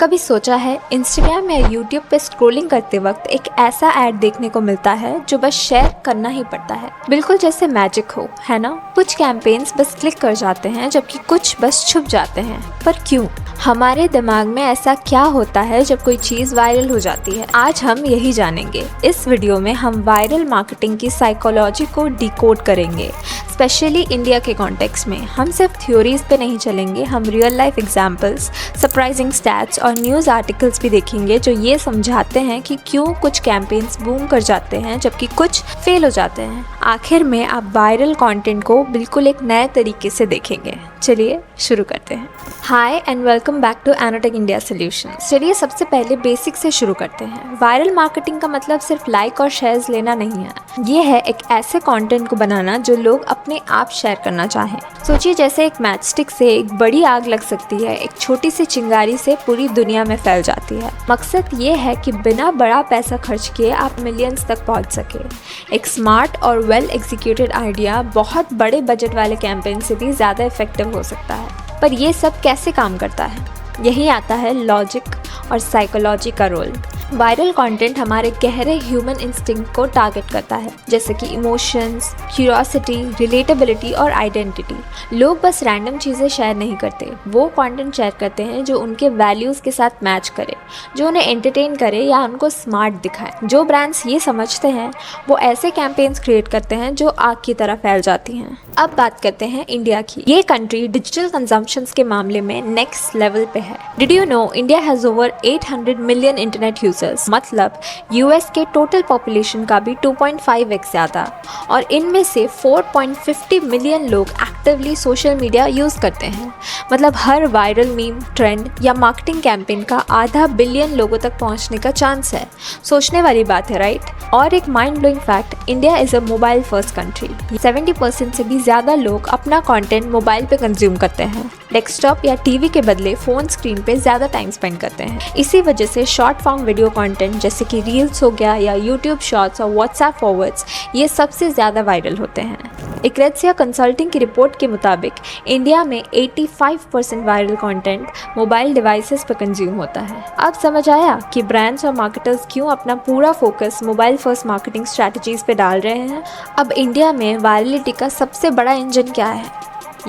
कभी सोचा है इंस्टाग्राम या यूट्यूब पे स्क्रॉलिंग करते वक्त एक ऐसा ऐड देखने को मिलता है जो बस शेयर करना ही पड़ता है, बिल्कुल जैसे मैजिक हो, है ना। कुछ कैंपेन्स बस क्लिक कर जाते हैं जबकि कुछ बस छुप जाते हैं। पर क्यों? हमारे दिमाग में ऐसा क्या होता है जब कोई चीज़ वायरल हो जाती है? आज हम यही जानेंगे। इस वीडियो में हम वायरल मार्केटिंग की साइकोलॉजी को डिकोड करेंगे, स्पेशली इंडिया के कॉन्टेक्स्ट में। हम सिर्फ थ्योरीज पे नहीं चलेंगे, हम real life examples, surprising stats और न्यूज़ आर्टिकल्स भी देखेंगे जो ये समझाते हैं कि क्यों कुछ कैंपेन्स बूम कर जाते हैं जबकि कुछ फेल हो जाते हैं। आखिर में आप वायरल कंटेंट को बिल्कुल एक नए तरीके से देखेंगे। चलिए शुरू करते हैं। Hi and welcome back to Anatech India solutions. चलिए सबसे पहले बेसिक से शुरू करते हैं। वायरल मार्केटिंग का मतलब सिर्फ लाइक और शेयर्स लेना नहीं है। ये है एक ऐसे कंटेंट को बनाना जो लोग अपने आप शेयर करना चाहें। सोचिए जैसे एक मैच स्टिक से एक बड़ी आग लग सकती है, एक छोटी सी चिंगारी से पूरी दुनिया में फैल जाती है। मकसद ये है कि बिना बड़ा पैसा खर्च किए आप मिलियंस तक पहुंच सके। एक स्मार्ट और वेल एग्जीक्यूटेड आइडिया बहुत बड़े बजट वाले कैंपेन से भी ज़्यादा इफेक्टिव हो सकता है। पर ये सब कैसे काम करता है? यही आता है लॉजिक और साइकोलॉजी का रोल। वायरल कंटेंट हमारे गहरे ह्यूमन इंस्टिंक्ट को टारगेट करता है, जैसे कि इमोशंस, क्यूरियोसिटी, रिलेटेबिलिटी और आइडेंटिटी। लोग बस रैंडम चीज़ें शेयर नहीं करते, वो कंटेंट शेयर करते हैं जो उनके वैल्यूज़ के साथ मैच करे, जो उन्हें एंटरटेन करे या उनको स्मार्ट दिखाए। जो ब्रांड्स ये समझते हैं वो ऐसे कैंपेन्स क्रिएट करते हैं जो आग की तरह फैल जाती हैं। अब बात करते हैं इंडिया की। ये कंट्री डिजिटल कंजम्पशंस के मामले में नेक्स्ट लेवल पे है। Did you know India has over 800 million internet users, मतलब यूएस के टोटल पॉपुलेशन का भी 2.5x ज़्यादा। और इनमें से 4.50 मिलियन लोग एक्टिवली सोशल मीडिया यूज़ करते हैं। मतलब हर वायरल मीम, ट्रेंड या मार्केटिंग कैंपेन का आधा बिलियन लोगों तक पहुंचने का चांस है। सोचने वाली बात है, राइट? और एक mind blowing fact, India is a mobile first country. 70% से भी ज़्यादा लोग अपना कंटेंट मोबाइल पे कंज्यूम करते हैं। डेस्कटॉप या टीवी के बदले फ़ोन स्क्रीन पे ज़्यादा टाइम स्पेंड करते हैं। इसी वजह से शॉर्ट फॉर्म वीडियो कंटेंट जैसे कि रील्स हो गया या यूट्यूब शॉर्ट्स और व्हाट्सएप फॉरवर्ड्स, ये सबसे ज़्यादा वायरल होते हैं। एक रेड्सिया कंसल्टिंग की रिपोर्ट के मुताबिक इंडिया में 85% वायरल कंटेंट मोबाइल डिवाइसेस पर कंज्यूम होता है। अब समझ आया कि ब्रांड्स और मार्केटर्स क्यों अपना पूरा focus mobile first marketing strategies पे डाल रहे हैं। अब इंडिया में वायरलिटी का सबसे बड़ा इंजन क्या है?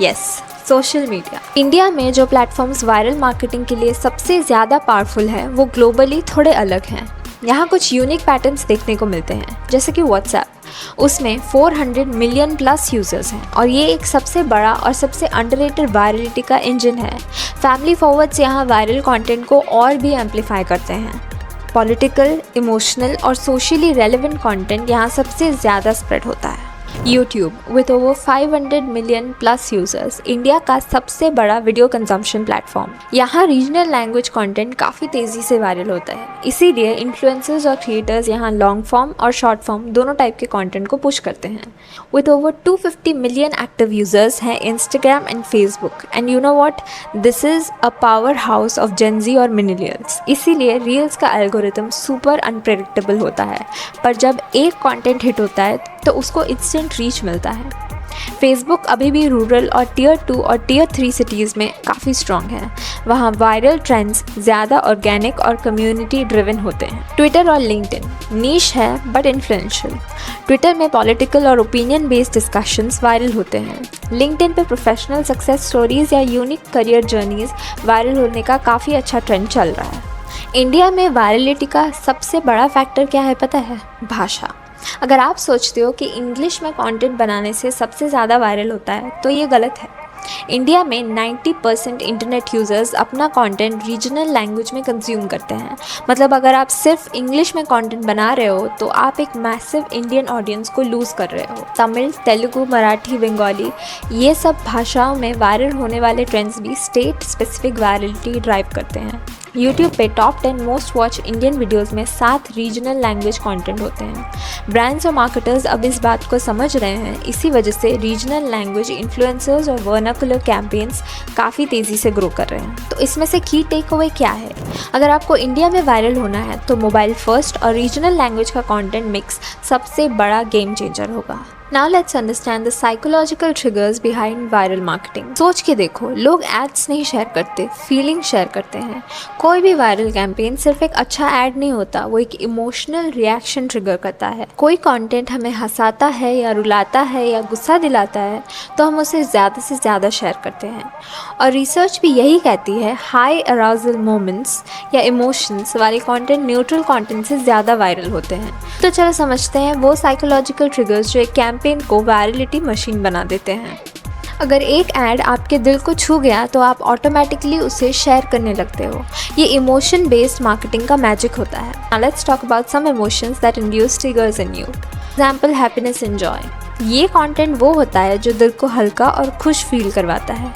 Yes, social media. इंडिया में जो प्लेटफॉर्म्स वायरल मार्केटिंग के लिए सबसे ज़्यादा पावरफुल हैं वो ग्लोबली थोड़े अलग हैं। यहाँ कुछ यूनिक पैटर्न्स देखने को मिलते हैं, जैसे कि व्हाट्सएप। उसमें 400 मिलियन प्लस यूजर्स हैं और ये एक सबसे बड़ा और सबसे अंडररेटेड वायरलिटी का इंजन है। फैमिली फॉरवर्ड्स यहाँ वायरल कंटेंट को और भी एम्पलीफाई करते हैं। पॉलिटिकल, इमोशनल और सोशली रेलेवेंट कंटेंट यहाँ सबसे ज़्यादा स्प्रेड होता है। YouTube with over 500 million plus users, India का सबसे बड़ा वीडियो कंजम्पशन प्लेटफॉर्म। यहाँ रीजनल लैंग्वेज कंटेंट काफ़ी तेज़ी से वायरल होता है, इसीलिए इन्फ्लुएंसर्स और क्रिएटर्स यहाँ लॉन्ग फॉर्म और शॉर्ट फॉर्म दोनों टाइप के कंटेंट को पुश करते हैं। With over 250 million active users हैं Instagram and Facebook. And you know what, this is a power house of Gen Z और मिलेनियल्स। इसीलिए रील्स का एल्गोरिथम सुपर अनप्रेडिक्टेबल होता है, पर जब एक कंटेंट हिट होता है तो उसको इंस्टेंट रीच मिलता है। फेसबुक अभी भी रूरल और टियर 2 और टियर 3 सिटीज़ में काफ़ी स्ट्रॉन्ग है। वहाँ वायरल ट्रेंड्स ज़्यादा ऑर्गेनिक और कम्युनिटी ड्रिवन होते हैं। ट्विटर और लिंक्डइन नीश है बट इन्फ्लुएंशियल। ट्विटर में पॉलिटिकल और ओपिनियन बेस्ड डिस्कशंस वायरल होते हैं। लिंक्डइन पे प्रोफेशनल सक्सेस स्टोरीज़ या यूनिक करियर जर्नीज़ वायरल होने का काफ़ी अच्छा ट्रेंड चल रहा है। इंडिया में वायरलिटी का सबसे बड़ा फैक्टर क्या है पता है? भाषा। अगर आप सोचते हो कि इंग्लिश में कंटेंट बनाने से सबसे ज़्यादा वायरल होता है तो ये गलत है। इंडिया में 90% इंटरनेट यूज़र्स अपना कंटेंट रीजनल लैंग्वेज में कंज्यूम करते हैं। मतलब अगर आप सिर्फ इंग्लिश में कंटेंट बना रहे हो तो आप एक मैसिव इंडियन ऑडियंस को लूज़ कर रहे हो। तमिल, तेलुगु, मराठी, बंगाली, ये सब भाषाओं में वायरल होने वाले ट्रेंड्स भी स्टेट स्पेसिफिक वायरलिटी ड्राइव करते हैं। यूट्यूब पे top 10 most watch Indian videos में 7 रीजनल लैंग्वेज कंटेंट होते हैं। ब्रांड्स और मार्केटर्स अब इस बात को समझ रहे हैं, इसी वजह से रीजनल लैंग्वेज इन्फ्लुएंसर्स और वर्नाकुलर कैंपेन्स काफ़ी तेज़ी से ग्रो कर रहे हैं। तो इसमें से की टेक अवे क्या है? अगर आपको इंडिया में वायरल होना है तो मोबाइल फर्स्ट और रीजनल लैंग्वेज का कंटेंट मिक्स सबसे बड़ा गेम चेंजर होगा। Now let's understand the psychological triggers behind viral marketing. सोच के देखो, लोग एड्स नहीं शेयर करते, फीलिंग शेयर करते हैं। कोई भी वायरल कैंपेन सिर्फ एक अच्छा ऐड नहीं होता, वो एक इमोशनल रिएक्शन ट्रिगर करता है। कोई कंटेंट हमें हंसाता है या रुलाता है या गुस्सा दिलाता है तो हम उसे ज़्यादा से ज़्यादा शेयर करते हैं। और रिसर्च भी यही कहती है, हाई अराउजल मोमेंट्स या इमोशंस वाले कंटेंट न्यूट्रल कंटेंट से ज़्यादा वायरल होते हैं। तो चलो समझते हैं वो साइकोलॉजिकल ट्रिगर्स जो एक कैंपेन को वायरलिटी मशीन बना देते हैं। अगर एक ऐड आपके दिल को छू गया तो आप ऑटोमेटिकली उसे शेयर करने लगते हो। ये इमोशन बेस्ड मार्केटिंग का मैजिक होता है। Now let's talk about some emotions that induce triggers in you. Example, happiness and joy. ये कंटेंट वो होता है जो दिल को हल्का और खुश फील करवाता है।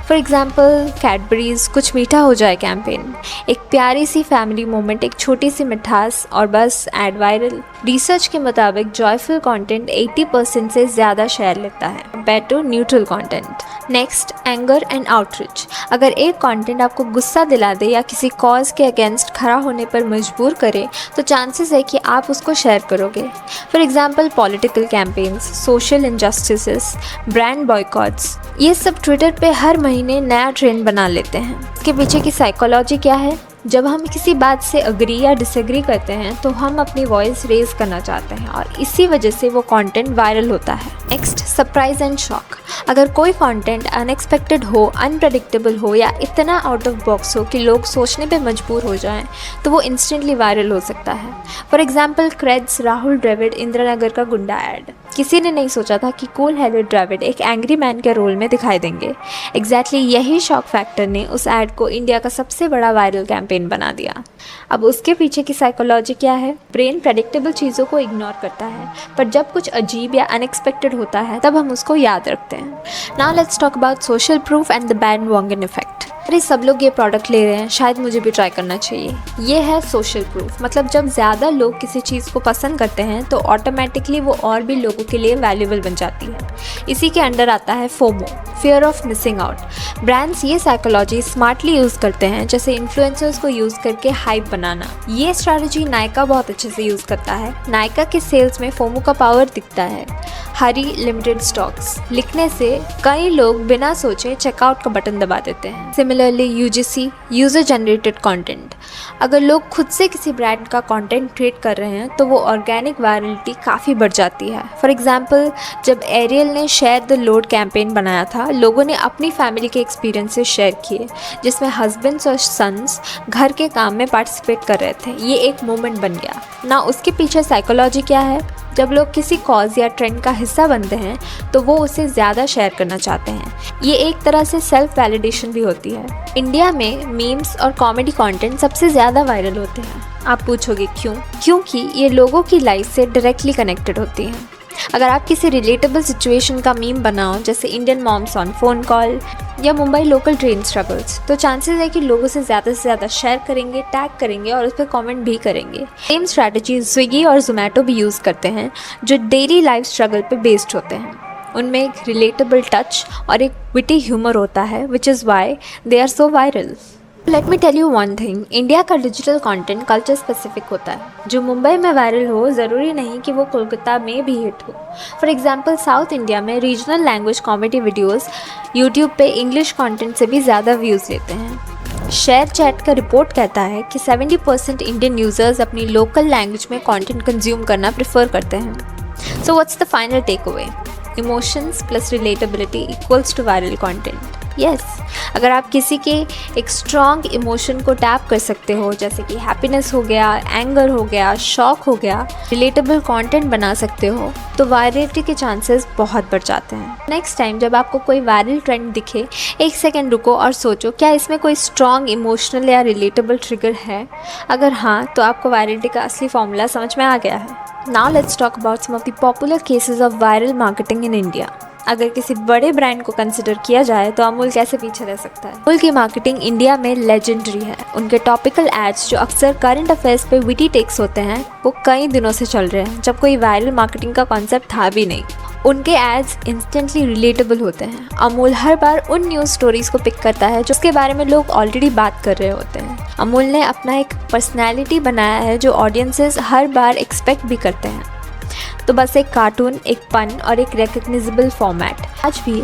फॉर एग्जाम्पल, कैडबरीज कुछ मीठा हो जाए कैंपेन, एक प्यारी सी फैमिली मोमेंट, एक छोटी सी मिठास और बस ऐड वायरल। रिसर्च के मुताबिक जॉयफुल कंटेंट 80% से ज़्यादा शेयर लेता है compare to neutral content. Next, anger and outreach. अगर एक कंटेंट आपको गुस्सा दिला दे या किसी कॉज के अगेंस्ट खड़ा होने पर मजबूर करे तो चांसेस है कि आप उसको शेयर करोगे। For example, political campaigns, social injustices, brand boycotts, ये सब ट्विटर पे हर महीने नया ट्रेंड बना लेते हैं। इसके पीछे की साइकोलॉजी क्या है? जब हम किसी बात से अग्री या डिसएग्री करते हैं तो हम अपनी वॉइस रेज करना चाहते हैं और इसी वजह से वो कंटेंट वायरल होता है। Next, surprise and shock. अगर कोई कंटेंट अनएक्सपेक्टेड हो, अनप्रेडिक्टेबल हो या इतना आउट ऑफ बॉक्स हो कि लोग सोचने पे मजबूर हो जाएं तो वो इंस्टेंटली वायरल हो सकता है। For example, CRED's Rahul Dravid Indiranagar का गुंडा ऐड। किसी ने नहीं सोचा था कि कूल हेडेड द्रविड़ एक एंग्री मैन के रोल में दिखाई देंगे। एग्जैक्टली यही शॉक फैक्टर ने उस ऐड को इंडिया का सबसे बड़ा वायरल कैंपेन बना दिया। अब उसके पीछे की साइकोलॉजी क्या है? ब्रेन प्रेडिक्टेबल चीज़ों को इग्नोर करता है, पर जब कुछ अजीब या अनएक्सपेक्टेड होता है तब हम उसको याद रखते हैं। Now let's talk about social proof and the bandwagon effect. अरे सब लोग ये प्रोडक्ट ले रहे हैं, शायद मुझे भी ट्राई करना चाहिए। ये है सोशल प्रूफ। मतलब जब ज़्यादा लोग किसी चीज़ को पसंद करते हैं तो ऑटोमेटिकली वो और भी लोगों के लिए वैल्यूएबल बन जाती है। इसी के अंडर आता है FOMO, fear of missing out. Brands ये साइकोलॉजी स्मार्टली यूज़ करते हैं, जैसे इन्फ्लुएंसर्स को यूज़ करके हाइप बनाना। ये स्ट्रैटेजी नायका बहुत अच्छे से यूज़ करता है। नायका के सेल्स में फोमो का पावर दिखता है। हरी लिमिटेड स्टॉक्स लिखने से कई लोग बिना सोचे चेकआउट का बटन दबा देते हैं। Similarly, UGC, user generated content. अगर लोग खुद से किसी ब्रांड का कंटेंट क्रिएट कर रहे हैं तो वो ऑर्गेनिक वायरलिटी काफ़ी बढ़ जाती है। फॉर एग्जांपल, जब एरियल ने शेयर द लोड कैंपेन बनाया था, लोगों ने अपनी फैमिली के एक्सपीरियंसेस शेयर किए जिसमें हस्बैंड्स और सन्स घर के काम में पार्टिसिपेट कर रहे थे। ये एक मोमेंट बन गया ना। उसके पीछे साइकोलॉजी क्या है? जब लोग किसी कॉज या ट्रेंड का हिस्सा बनते हैं तो वो उसे ज़्यादा शेयर करना चाहते हैं। ये एक तरह से सेल्फ वैलिडेशन भी होती है। इंडिया में मीम्स और कॉमेडी कंटेंट सबसे ज़्यादा वायरल होते हैं। आप पूछोगे क्यों? क्योंकि ये लोगों की लाइफ से डायरेक्टली कनेक्टेड होती हैं। अगर आप किसी रिलेटेबल सिचुएशन का मीम बनाओ, जैसे Indian moms on phone call या मुंबई लोकल ट्रेन स्ट्रगल्स, तो चांसेस है कि लोग उसे ज़्यादा से ज़्यादा शेयर करेंगे, टैग करेंगे और उस पर कमेंट भी करेंगे। सेम स्ट्रैटेजी स्विगी और जोमेटो भी यूज़ करते हैं, जो डेली लाइफ स्ट्रगल पे बेस्ड होते हैं। उनमें एक रिलेटेबल टच और एक विटी ह्यूमर होता है, which is why they are so viral. Let me tell you one thing, India का डिजिटल कंटेंट कल्चर स्पेसिफिक होता है। जो मुंबई में वायरल हो ज़रूरी नहीं कि वो कोलकाता में भी हिट हो। फॉर एग्जांपल, साउथ इंडिया में regional language comedy videos YouTube पे इंग्लिश कंटेंट से भी ज़्यादा व्यूज़ लेते हैं। शेयर चैट का रिपोर्ट कहता है कि 70% इंडियन यूज़र्स अपनी लोकल लैंग्वेज में कंटेंट कंज्यूम करना प्रेफर करते हैं। So what's the final takeaway? Emotions plus relatability equals to viral content. Yes, अगर आप किसी के एक स्ट्रॉन्ग इमोशन को टैप कर सकते हो, जैसे कि हैप्पीनेस हो गया, एंगर हो गया, शॉक हो गया, रिलेटेबल कंटेंट बना सकते हो, तो वायरलिटी के चांसेस बहुत बढ़ जाते हैं। नेक्स्ट टाइम जब आपको कोई वायरल ट्रेंड दिखे, एक सेकेंड रुको और सोचो, क्या इसमें कोई स्ट्रॉन्ग इमोशनल या रिलेटेबल ट्रिगर है? अगर हाँ, तो आपको वायरलिटी का असली फॉर्मूला समझ में आ गया है। Now let's talk about some of the popular cases of viral marketing in India. अगर किसी बड़े ब्रांड को कंसिडर किया जाए तो अमूल कैसे पीछे रह सकता है? अमूल की मार्केटिंग इंडिया में लेजेंडरी है। उनके टॉपिकल एड्स जो अक्सर करंट अफेयर्स पे विटी टेक्स होते हैं, वो कई दिनों से चल रहे हैं, जब कोई वायरल मार्केटिंग का कॉन्सेप्ट था भी नहीं। उनके एड्स इंस्टेंटली रिलेटेबल होते हैं। अमूल हर बार उन न्यूज़ स्टोरीज को पिक करता है जिसके बारे में लोग ऑलरेडी बात कर रहे होते हैं। अमूल ने अपना एक पर्सनैलिटी बनाया है जो ऑडियंसेस हर बार एक्सपेक्ट भी करते हैं। तो बस एक कार्टून, एक पन और एक रिकग्निजेबल फॉर्मेट। आज भी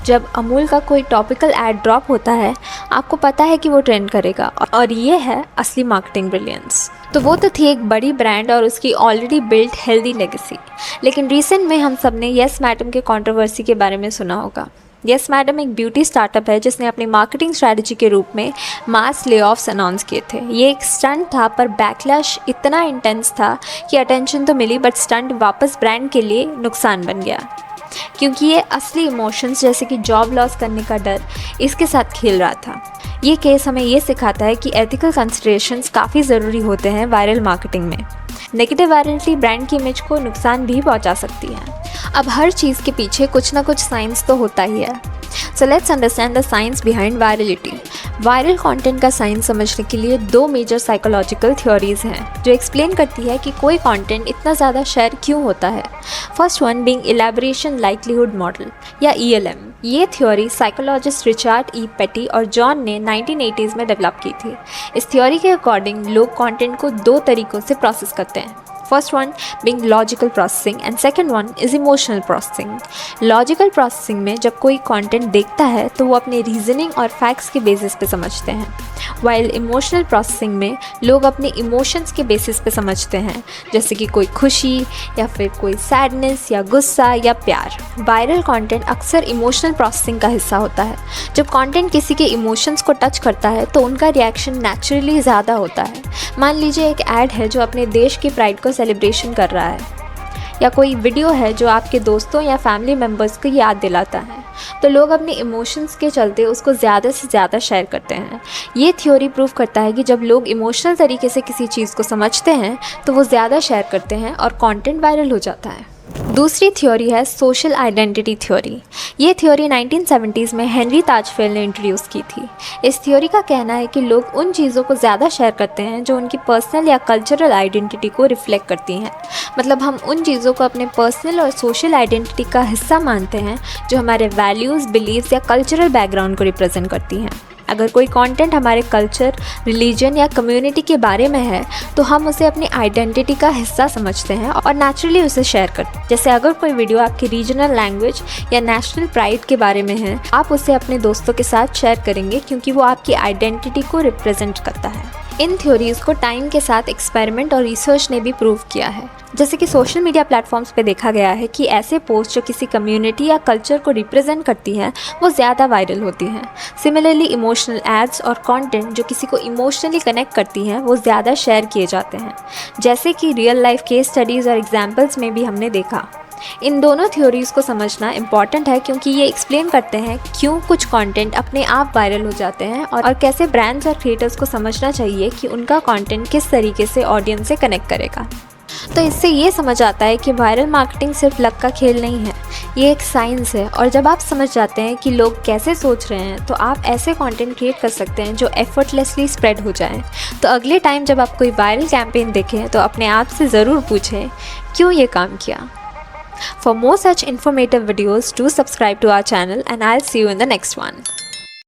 जब अमूल का कोई टॉपिकल एड ड्रॉप होता है, आपको पता है कि वो ट्रेंड करेगा, और ये है असली मार्केटिंग ब्रिलियंस। तो वो तो थी एक बड़ी ब्रांड और उसकी ऑलरेडी बिल्ट हेल्दी लेगेसी। लेकिन रिसेंट में हम सब ने यस मैडम के कंट्रोवर्सी के बारे में सुना होगा। यस मैडम एक ब्यूटी स्टार्टअप है जिसने अपनी मार्केटिंग स्ट्रैटेजी के रूप में मास ले-ऑफ्स अनाउंस किए थे। ये एक स्टंट था, पर बैकलैश इतना इंटेंस था कि अटेंशन तो मिली, बट स्टंट वापस ब्रांड के लिए नुकसान बन गया, क्योंकि ये असली इमोशंस जैसे कि जॉब लॉस करने का डर इसके साथ खेल रहा था। ये केस हमें ये सिखाता है कि एथिकल कंसिडरेशंस काफ़ी ज़रूरी होते हैं वायरल मार्केटिंग में। नेगेटिव वायरलिटी ब्रांड की इमेज को नुकसान भी पहुंचा सकती है। अब हर चीज़ के पीछे कुछ ना कुछ साइंस तो होता ही है। So let's understand the science behind virality. Viral content का साइंस समझने के लिए 2 मेजर साइकोलॉजिकल थ्योरीज हैं जो एक्सप्लेन करती है कि कोई कंटेंट इतना ज़्यादा शेयर क्यों होता है। First one being elaboration likelihood model या ELM। ये theory psychologist Richard E Petty और जॉन ने 1980s में डेवलप की थी। इस थ्योरी के अकॉर्डिंग लोग कंटेंट को 2 तरीक़ों से प्रोसेस करते हैं। First one being logical processing and second one is emotional processing. Logical processing में जब कोई content देखता है तो वो अपने reasoning और facts के basis पे समझते हैं, while emotional processing में लोग अपने emotions के basis पे समझते हैं, जैसे कि कोई खुशी या फिर कोई sadness या गुस्सा या प्यार। Viral content अक्सर emotional processing का हिस्सा होता है। जब content किसी के emotions को touch करता है तो उनका reaction naturally ज़्यादा होता है। मान लीजिए एक ad है जो अपने देश की प्राइड को सेलिब्रेशन कर रहा है, या कोई वीडियो है जो आपके दोस्तों या फैमिली मेम्बर्स को याद दिलाता है, तो लोग अपने इमोशंस के चलते उसको ज़्यादा से ज़्यादा शेयर करते हैं। ये थ्योरी प्रूव करता है कि जब लोग इमोशनल तरीके से किसी चीज़ को समझते हैं तो वो ज़्यादा शेयर करते हैं और कंटेंट वायरल हो जाता है। दूसरी थ्योरी है सोशल आइडेंटिटी थ्योरी। ये थ्योरी 1970s में हेनरी ताजफेल ने इंट्रोड्यूस की थी। इस थ्योरी का कहना है कि लोग उन चीज़ों को ज़्यादा शेयर करते हैं जो उनकी पर्सनल या कल्चरल आइडेंटिटी को रिफ्लेक्ट करती हैं। मतलब हम उन चीज़ों को अपने पर्सनल और सोशल आइडेंटिटी का हिस्सा मानते हैं जो हमारे वैल्यूज़, बिलीव्स या कल्चरल बैकग्राउंड को रिप्रेजेंट करती हैं। अगर कोई कंटेंट हमारे कल्चर, रिलीजन या कम्युनिटी के बारे में है तो हम उसे अपनी आइडेंटिटी का हिस्सा समझते हैं और नेचुरली उसे शेयर करते हैं। जैसे अगर कोई वीडियो आपकी रीजनल लैंग्वेज या नेशनल प्राइड के बारे में है, आप उसे अपने दोस्तों के साथ शेयर करेंगे क्योंकि वो आपकी आइडेंटिटी को रिप्रेजेंट करता है। इन थ्योरीज़ को टाइम के साथ एक्सपेरिमेंट और रिसर्च ने भी प्रूव किया है। जैसे कि सोशल मीडिया प्लेटफॉर्म्स पे देखा गया है कि ऐसे पोस्ट जो किसी कम्युनिटी या कल्चर को रिप्रेजेंट करती हैं वो ज़्यादा वायरल होती हैं। सिमिलरली इमोशनल एड्स और कंटेंट जो किसी को इमोशनली कनेक्ट करती हैं वो ज़्यादा शेयर किए जाते हैं, जैसे कि रियल लाइफ केस स्टडीज़ और एग्जाम्पल्स में भी हमने देखा। इन दोनों थ्योरीज़ को समझना इम्पॉर्टेंट है क्योंकि ये एक्सप्लेन करते हैं क्यों कुछ कंटेंट अपने आप वायरल हो जाते हैं और कैसे ब्रांड्स और क्रिएटर्स को समझना चाहिए कि उनका कंटेंट किस तरीके से ऑडियंस से कनेक्ट करेगा। तो इससे ये समझ आता है कि वायरल मार्केटिंग सिर्फ लक का खेल नहीं है, ये एक साइंस है। और जब आप समझ जाते हैं कि लोग कैसे सोच रहे हैं तो आप ऐसे कंटेंट क्रिएट कर सकते हैं जो एफर्टलेसली स्प्रेड हो जाए। तो अगले टाइम जब आप कोई वायरल कैंपेन देखें तो अपने आप से ज़रूर पूछें क्यों ये काम किया। For more such informative videos, do subscribe to our channel and I'll see you in the next one.